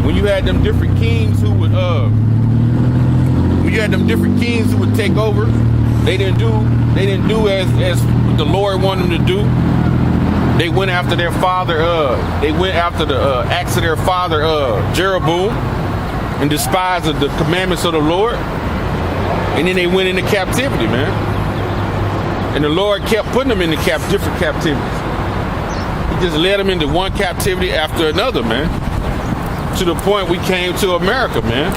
when you had them different kings who would take over, they didn't do as the Lord wanted them to do. They went after their father. They went after the acts of their father Jeroboam, and despised the commandments of the Lord. And then they went into captivity, man. And the Lord kept putting them into different captivities. He just led them into one captivity after another, man. To the point we came to America, man.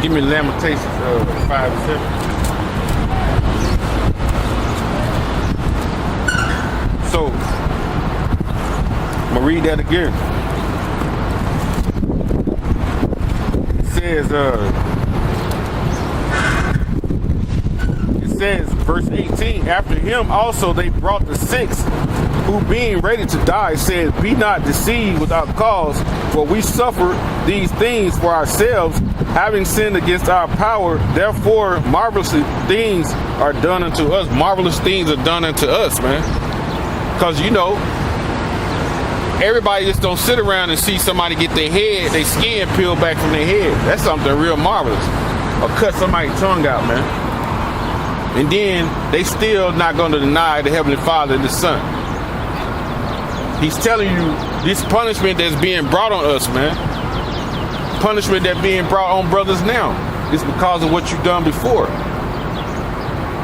Give me Lamentations 5 and 7. So, I'm gonna read that again. It says, verse 18, after him also they brought the six, who being ready to die said, be not deceived without cause, for we suffer these things for ourselves, having sinned against our power. Therefore marvelous things are done unto us. Marvelous things are done unto us, man. Because, you know, everybody just don't sit around and see somebody get their skin peeled back from their head. That's something real marvelous. Or cut somebody's tongue out, man. And then they still not going to deny the Heavenly Father and the Son. He's telling you this punishment that's being brought on us, man. Punishment that's being brought on brothers now is because of what you've done before.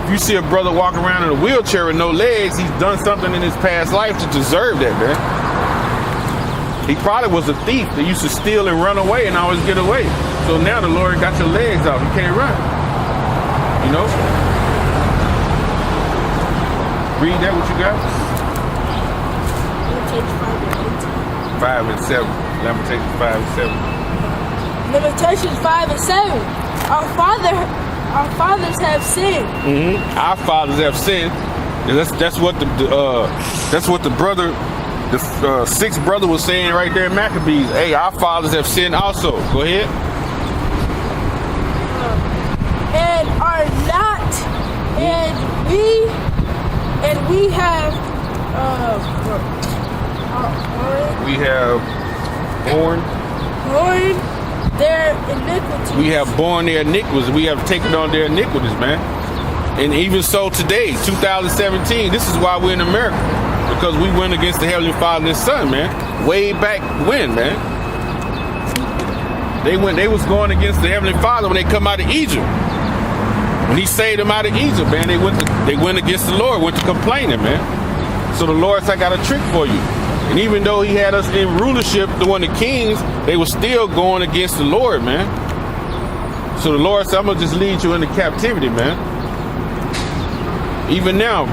If you see a brother walking around in a wheelchair with no legs, he's done something in his past life to deserve that, man. He probably was a thief that used to steal and run away and always get away. So now the Lord got your legs out. You can't run. You know? Read that, what you got? Lamentations 5 and 7. Lamentations 5 and 7. Lamentations 5 and 7. Our fathers have sinned. Mm-hmm. Our fathers have sinned. And that's what the brother, the sixth brother was saying right there in Maccabees. Hey, our fathers have sinned also. Go ahead. And are not, and we have borne their iniquities. We have borne their iniquities. We have taken on their iniquities, man. And even so today, 2017, this is why we're in America. Because we went against the Heavenly Father and His Son, man. Way back when, man. They was going against the Heavenly Father when they come out of Egypt. When He saved them out of Egypt, man, they went against the Lord, went to complaining, man. So the Lord said, I got a trick for you. And even though He had us in rulership, the one of the kings, they were still going against the Lord, man. So the Lord said, I'm going to just lead you into captivity, man. Even now,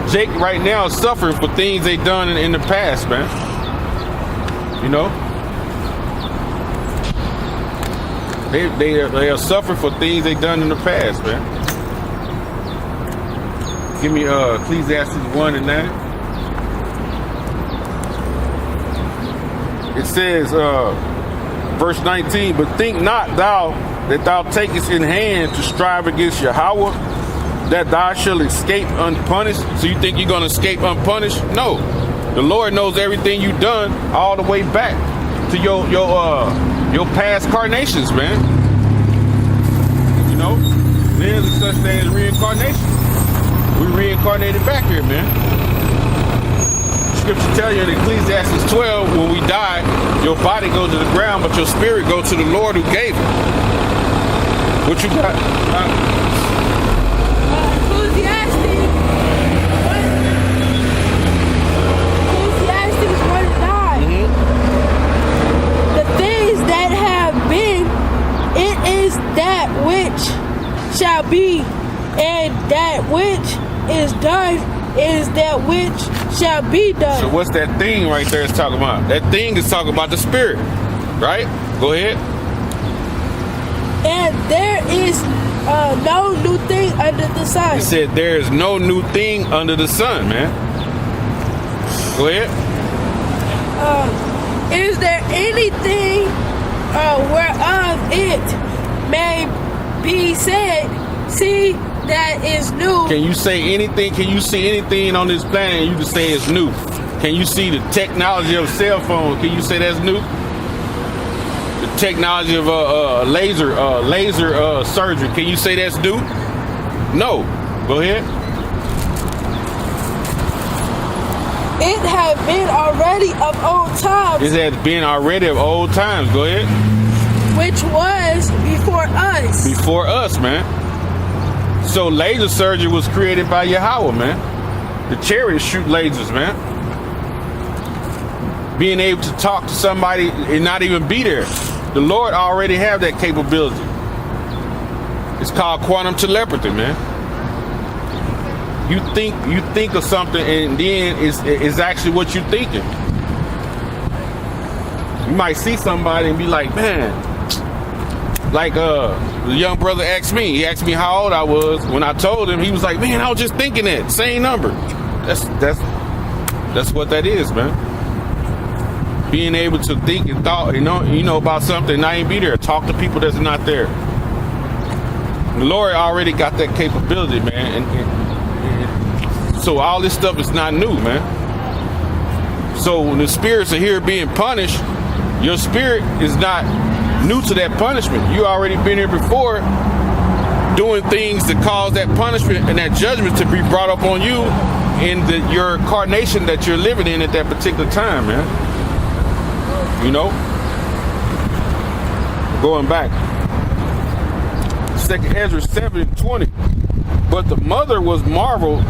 Jake right now is suffering for things they done in the past, man. You know? They are suffering for things they done in the past, man. Give me Ecclesiastes 1 and 9. It says, verse 19, but think not thou that thou takest in hand to strive against Yahweh, that thou shalt escape unpunished. So you think you're going to escape unpunished? No. The Lord knows everything you've done all the way back to your past carnations, man. You know, there's a such thing as reincarnation. We reincarnated back here, man. Scripture tell you in Ecclesiastes 12, when we die, your body goes to the ground, but your spirit goes to the Lord who gave it. What you got? Ecclesiastes 1 and 9. Mm-hmm. The things that have been, it is that which shall be, and that which is done is that which shall be done. So what's that thing right there is talking about? That thing is talking about the spirit, right? Go ahead. And there is no new thing under the sun. He said there is no new thing under the sun, man. Go ahead. Is there anything whereof it may be said, see, that is new? Can you say anything? Can you see anything on this planet and you can say it's new? Can you see the technology of cell phones? Can you say that's new? the technology of laser surgery. Can you say that's new? No. Go ahead. It had been already of old times. It has been already of old times. Go ahead. Which was before us. Before us, man. So laser surgery was created by Yahweh, man. The chariots shoot lasers, man. Being able to talk to somebody and not even be there. The Lord already have that capability. It's called quantum telepathy, man. You think of something and then it's actually what you're thinking. You might see somebody and be like, man, like the young brother asked me. He asked me how old I was. When I told him, he was like, man, I was just thinking that same number. That's what that is, man. Being able to think and thought, you know about something and not even be there. Talk to people that's not there. The Lord already got that capability, man. And so all this stuff is not new, man. So when the spirits are here being punished, your spirit is not new to that punishment. You already been here before doing things that cause that punishment and that judgment to be brought up on you in your incarnation that you're living in at that particular time, man. You know? Going back. 2nd Ezra 7:20. But the mother was marvelous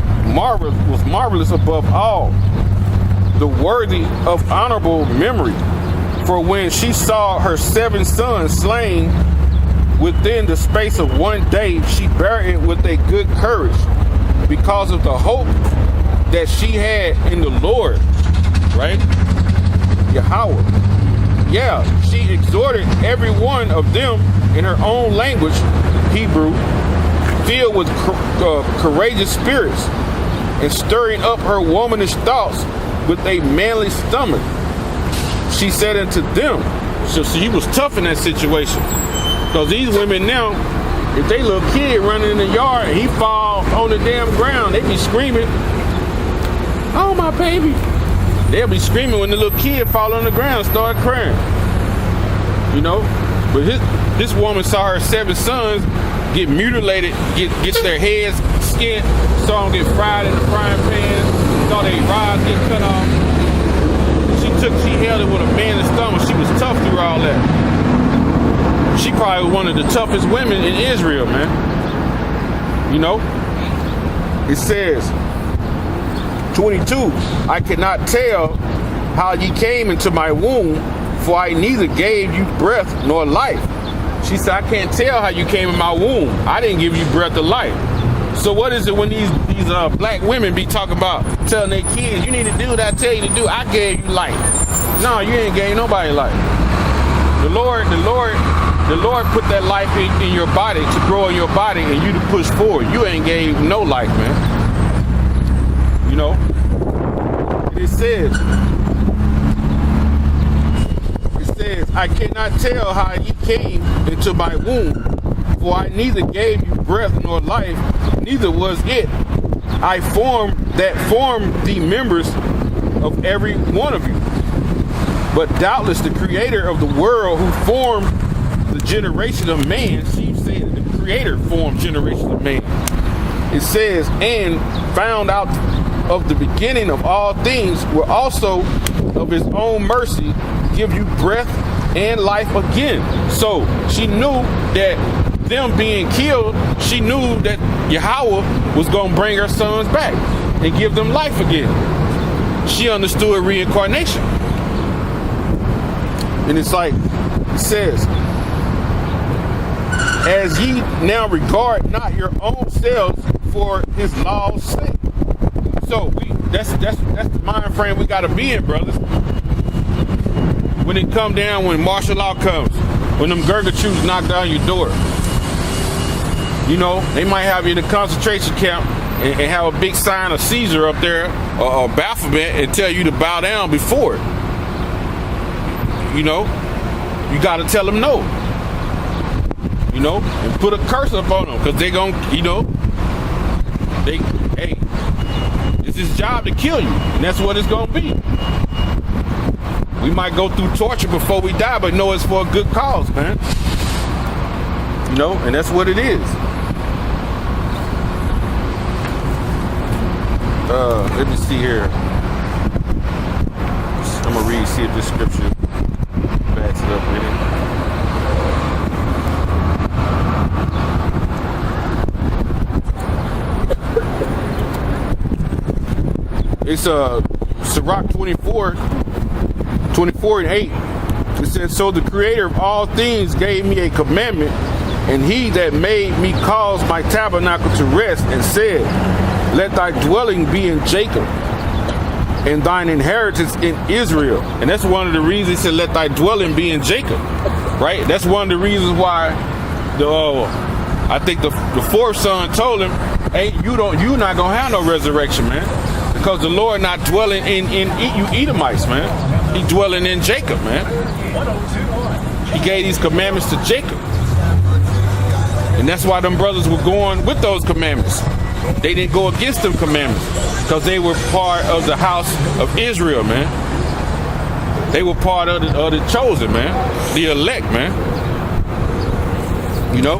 above all, the worthy of honorable memory. For when she saw her 7 sons slain within the space of one day, she bare it with a good courage, because of the hope that she had in the Lord, right? Yahweh. Yeah, she exhorted every one of them in her own language, Hebrew, filled with courageous spirits, and stirring up her womanish thoughts with a manly stomach. She said unto them, so she was tough in that situation. Because these women now, if they little kid running in the yard and he fall on the damn ground, they be screaming, oh my baby. They'll be screaming when the little kid fall on the ground and start crying. You know? But this woman saw her 7 sons get mutilated, get their heads skinned, saw them get fried in the frying pan, saw their rods get cut off. She held it with a man's stomach. She was tough through all that. She probably was one of the toughest women in Israel, man. You know? It says, 22, I cannot tell how ye came into my womb, for I neither gave you breath nor life. She said, I can't tell how you came in my womb. I didn't give you breath or life. So what is it when these black women be talking about telling their kids, you need to do what I tell you to do? I gave you life. No, you ain't gave nobody life. The Lord put that life in your body to grow in your body and you to push forward. You ain't gave no life, man. You know? It says, I cannot tell how ye came into my womb, for I neither gave you breath nor life, neither was it I formed the members of every one of you. But doubtless the creator of the world, who formed the generation of man, she said the creator formed generation of man. It says, and found out of the beginning of all things, will also of his own mercy give you breath and life again. So she knew that them being killed, she knew that Yahweh was going to bring her sons back and give them life again. She understood reincarnation. And it's like, it says, as ye now regard not your own selves for his law's sake. So that's the mind frame we got to be in, brothers. When it come down, when martial law comes, when them Gurgachu's knock down your door, you know, they might have you in a concentration camp and have a big sign of Caesar up there or Baphomet and tell you to bow down before it. You know, you got to tell them no. You know, and put a curse up on them because they gonna, you know, it's his job to kill you, and that's what it's gonna be. We might go through torture before we die, but know it's for a good cause, man. You know, and that's what it is. Let me see here. I'm gonna read, see if this scripture backs it up with it. It's Sirach 24 and 8. It says, so the creator of all things gave me a commandment, and he that made me cause my tabernacle to rest, and said, let thy dwelling be in Jacob, and thine inheritance in Israel. And that's one of the reasons he said, let thy dwelling be in Jacob. Right? That's one of the reasons why I think the fourth son told him, hey, you not gonna have no resurrection, man. Because the Lord not dwelling in you Edomites, man. He dwelling in Jacob, man. He gave these commandments to Jacob. And that's why them brothers were going with those commandments. They didn't go against them commandments because they were part of the house of Israel, man. They were part of the chosen, man. The elect, man. You know?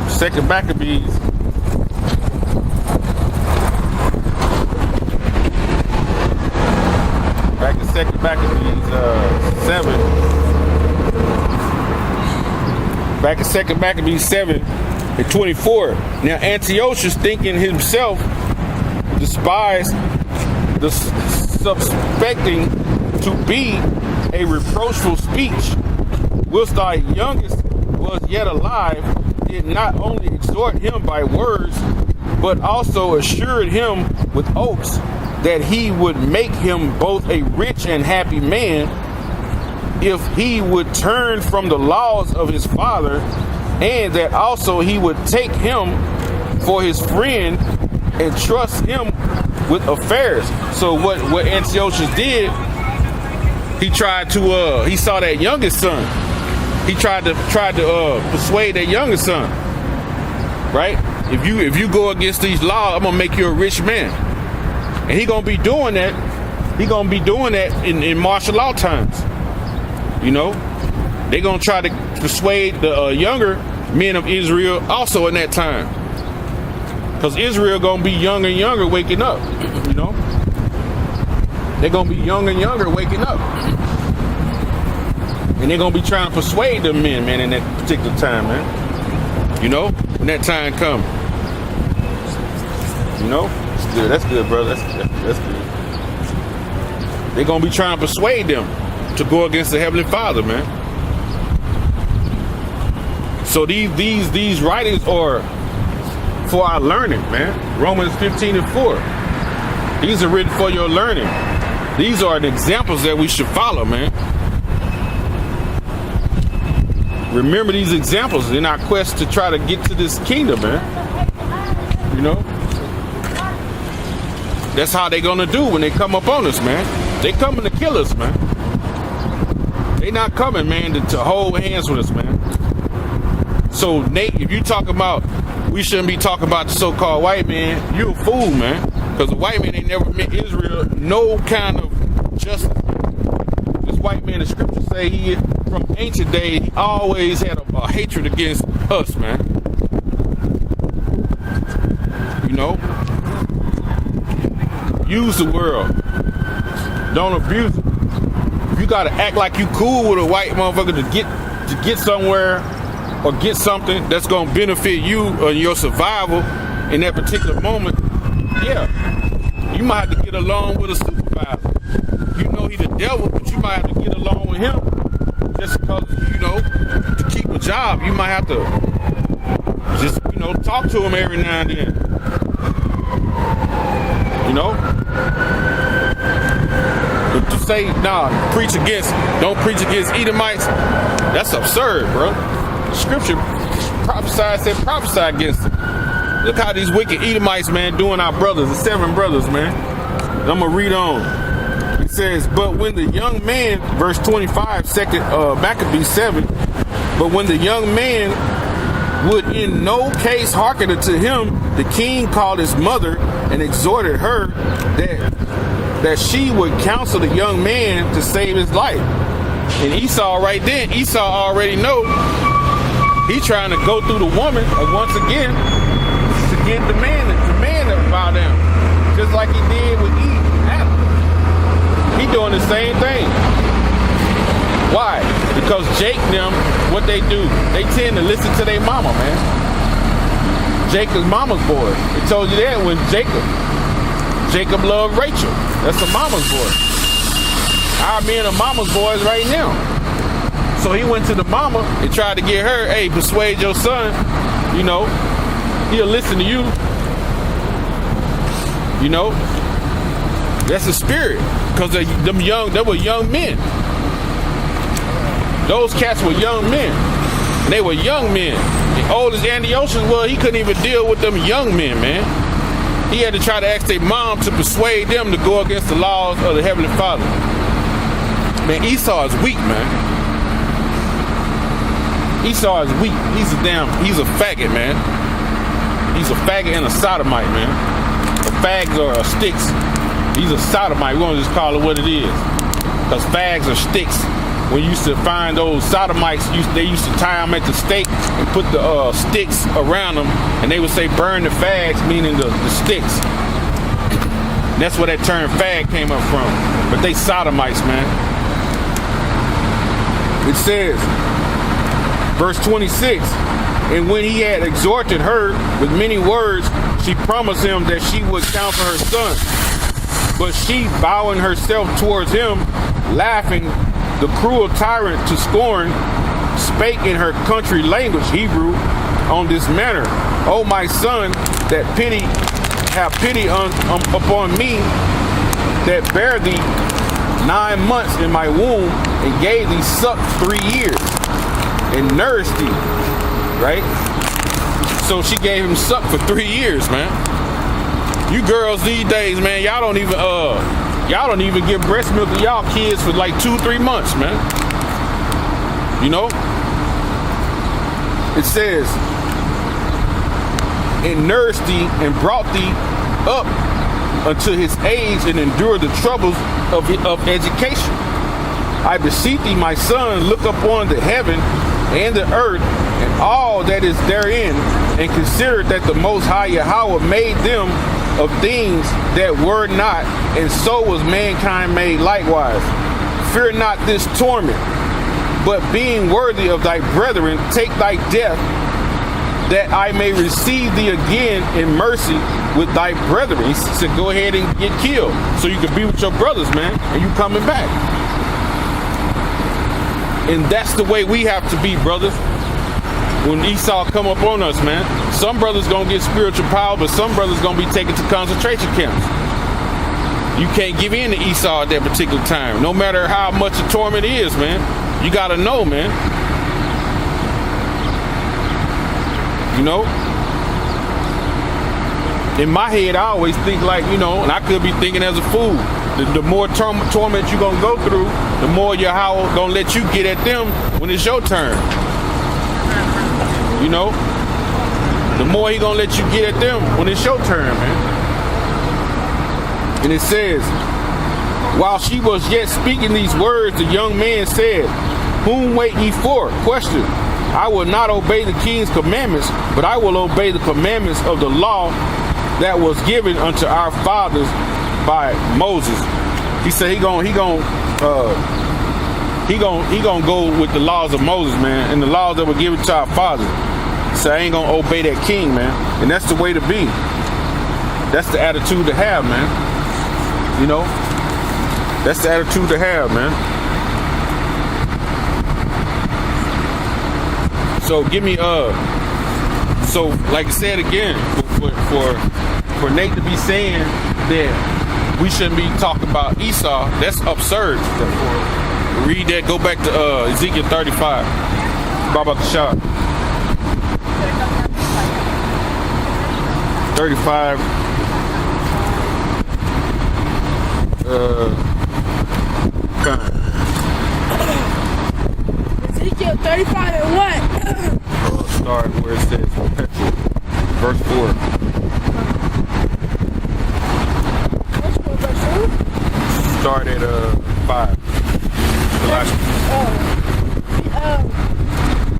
Second Maccabees. Back in Second Maccabees 7. Back in 2 Maccabees 7 and 24. Now Antiochus, thinking himself despised, suspecting to be a reproachful speech, whilst thy youngest was yet alive, did not only exhort him by words, but also assured him with oaths that he would make him both a rich and happy man, if he would turn from the laws of his father, and that also he would take him for his friend and trust him with affairs. So what Antiochus did, he tried to he saw that youngest son. He tried to persuade that youngest son. Right? If you go against these laws, I'm gonna make you a rich man. And he gonna be doing that. He gonna be doing that in martial law times. You know, they're going to try to persuade the younger men of Israel also in that time. Because Israel going to be younger and younger waking up, you know. They're going to be younger and younger waking up. And they're going to be trying to persuade them men, man, in that particular time, man. You know, when that time comes. You know, that's good. That's good, brother. That's good. They're going to be trying to persuade them to go against the Heavenly Father, man. So these writings are for our learning, man. Romans 15 and 4. These are written for your learning. These are the examples that we should follow, man. Remember these examples in our quest to try to get to this kingdom, man. You know? That's how they gonna do when they come up on us, man. They coming to kill us, man. They not coming, man, to hold hands with us, man. So, Nate, if you talk about, we shouldn't be talking about the so-called white man, you a fool, man. Because the white man ain't never meant Israel no kind of justice. This white man, the scriptures say he, from ancient days, he always had a hatred against us, man. You know? Use the world. Don't abuse it. You gotta act like you cool with a white motherfucker to get somewhere or get something that's gonna benefit you or your survival in that particular moment. Yeah, you might have to get along with a supervisor. You know he the devil, but you might have to get along with him just because, you know, to keep a job. You might have to just, you know, talk to him every now and then. You know? But to say, don't preach against Edomites, that's absurd, bro. The scripture said prophesy against them. Look how these wicked Edomites, man, doing our brothers, the 7 brothers, man. I'm going to read on. It says, but when the young man, verse 25, Maccabees 7, but when the young man would in no case hearken unto him, the king called his mother and exhorted her that she would counsel the young man to save his life. And Esau right then, Esau already know he trying to go through the woman once again to get the man about him, just like he did with Eve and Adam. He doing the same thing. Why? Because Jake them, what they do, they tend to listen to their mama, man. Jacob's mama's boy. They told you that when Jacob loved Rachel. That's a mama's boy. Our men are mama's boys right now. So he went to the mama and tried to get her, hey, persuade your son, you know, he'll listen to you. You know, that's a spirit, because they were young men. Those cats were young men. They were young men. The oldest Antiochus was, he couldn't even deal with them young men, man. He had to try to ask their mom to persuade them to go against the laws of the Heavenly Father. Man, Esau is weak, man. Esau is weak. He's a faggot, man. He's a faggot and a sodomite, man. Fags are sticks. He's a sodomite. We're going to just call it what it is. Because fags are sticks. When you used to find those sodomites, they used to tie them at the stake and put the sticks around them. And they would say, burn the fags, meaning the sticks. That's where that term fag came up from. But they sodomites, man. It says, verse 26, and when he had exhorted her with many words, she promised him that she would counsel her son. But she, bowing herself towards him, laughing, the cruel tyrant to scorn, spake in her country language, Hebrew, on this manner. O my son, have pity upon me, that bare thee 9 months in my womb, and gave thee suck 3 years, and nourished thee. Right? So she gave him suck for 3 years, man. You girls these days, man, y'all don't even give breast milk to y'all kids for like 2-3 months, man. You know? It says, and nourished thee and brought thee up unto his age and endured the troubles of education. I beseech thee, my son, look upon the heaven and the earth and all that is therein, and consider that the Most High Yahweh made them of things that were not, and so was mankind made likewise. Fear not this torment, but being worthy of thy brethren, take thy death, that I may receive thee again in mercy with thy brethren. He said, go ahead and get killed so you can be with your brothers, man, and you coming back. And that's the way we have to be, brothers. When Esau come up on us, man, some brothers gonna get spiritual power, but some brothers gonna be taken to concentration camps. You can't give in to Esau at that particular time, no matter how much the torment is, man. You gotta know, man. You know? In my head, I always think like, you know, and I could be thinking as a fool. The more torment you're going to go through, the more Yahweh going to let you get at them when it's your turn. You know? The more he going to let you get at them when it's your turn, man. And it says, while she was yet speaking these words, the young man said, whom wait ye for? Question. I will not obey the king's commandments, but I will obey the commandments of the law that was given unto our fathers by Moses. He said he gonna go with the laws of Moses, man, and the laws that were given to our fathers. So I ain't gonna obey that king, man. And that's the way to be. That's the attitude to have, man. You know? That's the attitude to have, man. So give me so like I said again, for Nate to be saying that we shouldn't be talking about Esau, that's absurd. Read that, go back to Ezekiel 35. About the shot. 35 Ezekiel 35 and what? Start where it says perpetual. Verse 4. start at 5.